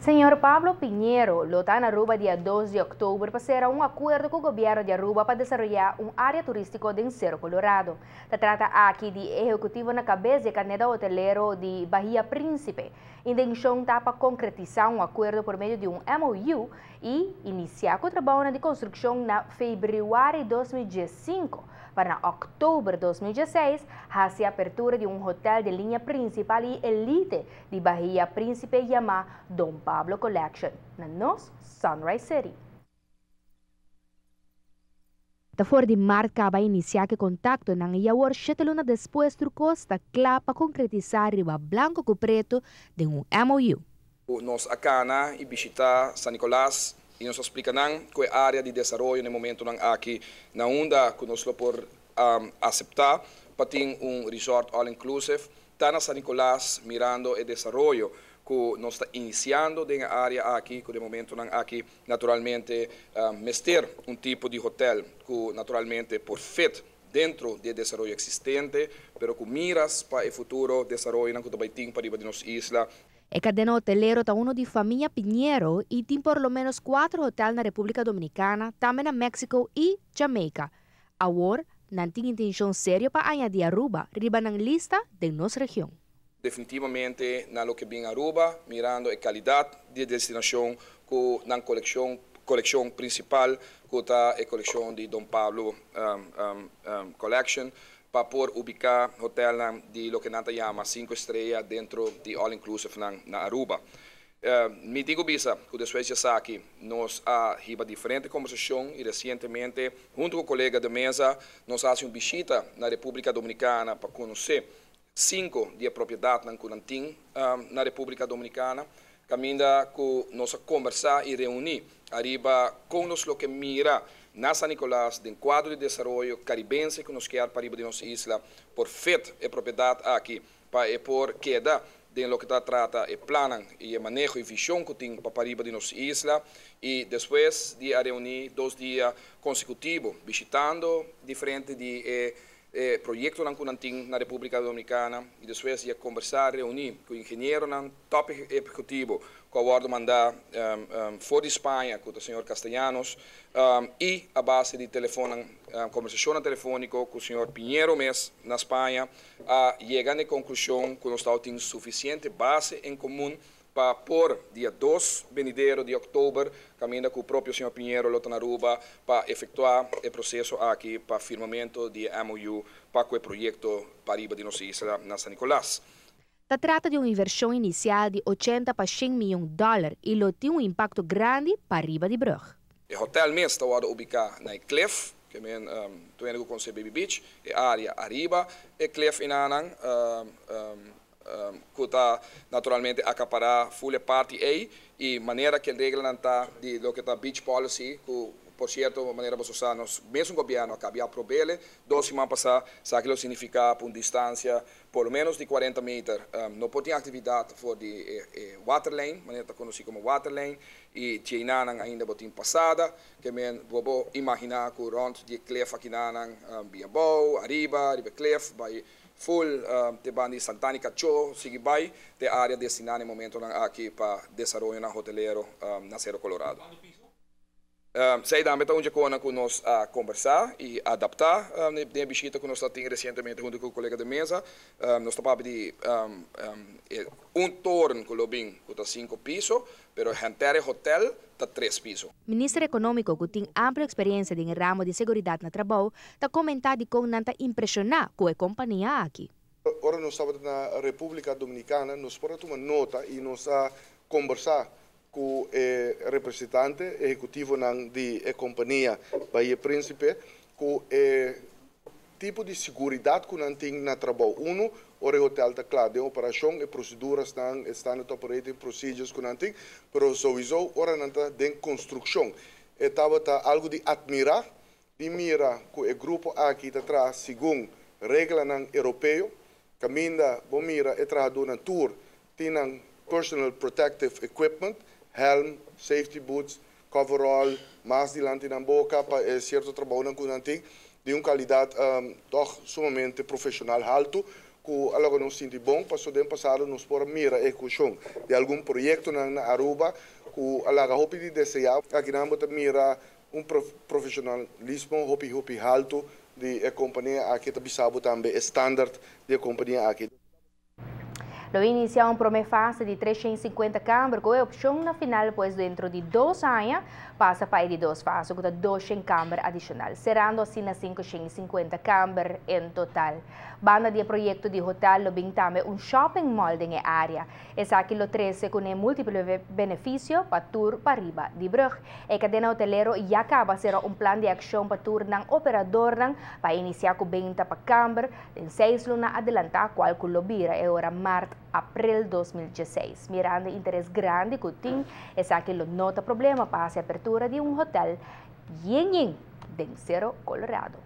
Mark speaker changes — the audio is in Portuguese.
Speaker 1: Senhor Pablo Pinheiro está na Aruba dia 2 de outubro para fazer um acordo com o governo de Aruba para desenvolver área turística de Cerro Colorado. Se trata aqui de executivo na cabeça de candidato hoteleiro de Bahia Príncipe. A intenção está para concretizar um acordo por meio de um MOU e iniciar o trabalho de construção na fevereiro de 2015. Para outubro de 2016, hacia a abertura de um hotel de linha principal e elite de Bahia Príncipe chamado Dom Pablo Collection, na nossa Sunrise City. Da fora de marca vai iniciar que contato nang iawar shetuluna depois do costa clara para concretizar riba blanco com preto de um MOU.
Speaker 2: Nós acana e visitar San Nicolás e nos explica que a área de desenvolvimento no momento aqui na onda que nós por aceitar para ter resort all inclusive está na San Nicolás mirando o desenvolvimento que nós está iniciando na área aqui que no momento aqui naturalmente mestre tipo de hotel que naturalmente por fit dentro do desenvolvimento existente, pero com miras para o futuro desenvolvimento que vai ter para a nossa isla.
Speaker 1: A cadena hoteleiro está uno de família Pinheiro e tem por lo menos 4 hotéis na República Dominicana, também na México e Jamaica. Agora, não tem intenção séria para añadir Aruba, riba na lista de nossa região.
Speaker 2: Definitivamente, na lo que vem Aruba, mirando a qualidade de destinação com na coleção principal, que está a coleção de Dom Pablo Collection, para por ubicar hotel de lo que nata chama 5 estrelas dentro de all inclusive na Aruba. Me digo bisa que depois de aqui nós riba diferente conversação e recentemente junto com o colega de mesa nós fazemos uma visita na República Dominicana para conhecer 5 de propriedade na República Dominicana. Caminda que nós conversar e reunir arriba com nós lo que mira na San Nicolás, do quadro de desenvolvimento caribense que nós queremos para a nossa isla, por feito a propriedade aqui, para por queda de lo que trata e plano e manejo e visão que tem para a nossa isla, e depois de reunir 2 dias consecutivos, visitando diferentes de projetos na República Dominicana, e depois de conversar, reunir com o engenheiro top executivo, com o guarda mandar fora de Espanha, com o senhor Castellanos, e a base de telefone, conversação telefônica com o senhor Pinheiro mesmo na Espanha, chegando à conclusão que nós temos suficiente base em comum para por dia 2 venidero de outubro, caminha com o próprio senhor Pinheiro Lota na Aruba para efetuar o processo aqui para firmamento de MOU para o projeto para a nossa isla na San Nicolás.
Speaker 1: Se trata de uma inversão inicial de 80 para 100 milhões de dólares e tem um impacto grande para a riba de Brugge.
Speaker 2: O hotel mesmo está ubicado na Cliff, que é o conceito Baby Beach, a área arriba, e Cliff inanang, que está naturalmente acaparar full parte aí e maneira que a regra não está de lo que está beach policy, que por certo maneira você sabe, mesmo o governo acabou a prover 2 semanas passadas, sabe que significa por distância por menos de 40 metros, não pode ter atividade for de waterlane, maneira conhecida como waterlane, e tinha ainda botin passada, que men vou imaginar que rond de cliff aqui na Biambao, arriba cliff, vai full de bandi Santana Cacho, sigue vai de área destinada no momento aqui para desenvolver na hoteleiro na Cerro Colorado. Sei também onde nós conversar e adaptar na visita que nós temos recentemente junto com o colega de mesa. Nós estamos de torno que está 5 pisos, mas o inteiro hotel está 3 pisos.
Speaker 1: O ministro econômico, que tem ampla experiência em ramo de segurança no trabalho, está comentando com não impressionar com a companhia aqui.
Speaker 3: Agora nós estamos na República Dominicana, nós podemos tomar nota e nós conversar com o representante executivo da companhia Bahia Príncipe, com o tipo de segurança que nós temos no trabalho. O hotel está claro, de operação e proceduras estão standard operating procedures que nós temos, mas sowieso, agora nós estamos em construção. Estava algo de admirar, de mirar que o grupo aqui está atrás, segundo regra europeu, caminha, bom mira, é trabalhador na tour, tem personal protective equipment, helm, safety boots, coverall, mas dilante na boca para certo trabalho que nós temos de uma qualidade sumamente profissional alto, que algo não sente bom, passou de passado nos por mira e cuchão de algum projeto na Aruba, que alaga hopi de desejar, aqui na mira profissionalismo hopi alto de companhia aqui também também standard de companhia aqui.
Speaker 1: Lo inicia uma primeira fase de 350 câmeras com a opção na final, pois dentro de 2 anos passa para de 2 fases com 200 câmeras adicionais, serando assim na 550 câmeras em total. Banda de projeto de hotel lo bem também shopping mall na área. Essa aqui lo 13 com múltiplos benefícios para tour para riba de Brugge. A cadena hotelero já acaba de ser plano de ação para tour ng operador para iniciar com 20 para câmera em 6 lunas adelantar qual que lo bira é hora março abril 2016. Mirando interesse grande que tem, essa aqui lo nota problema para a abertura de hotel Yin Yin, em Cerro Colorado.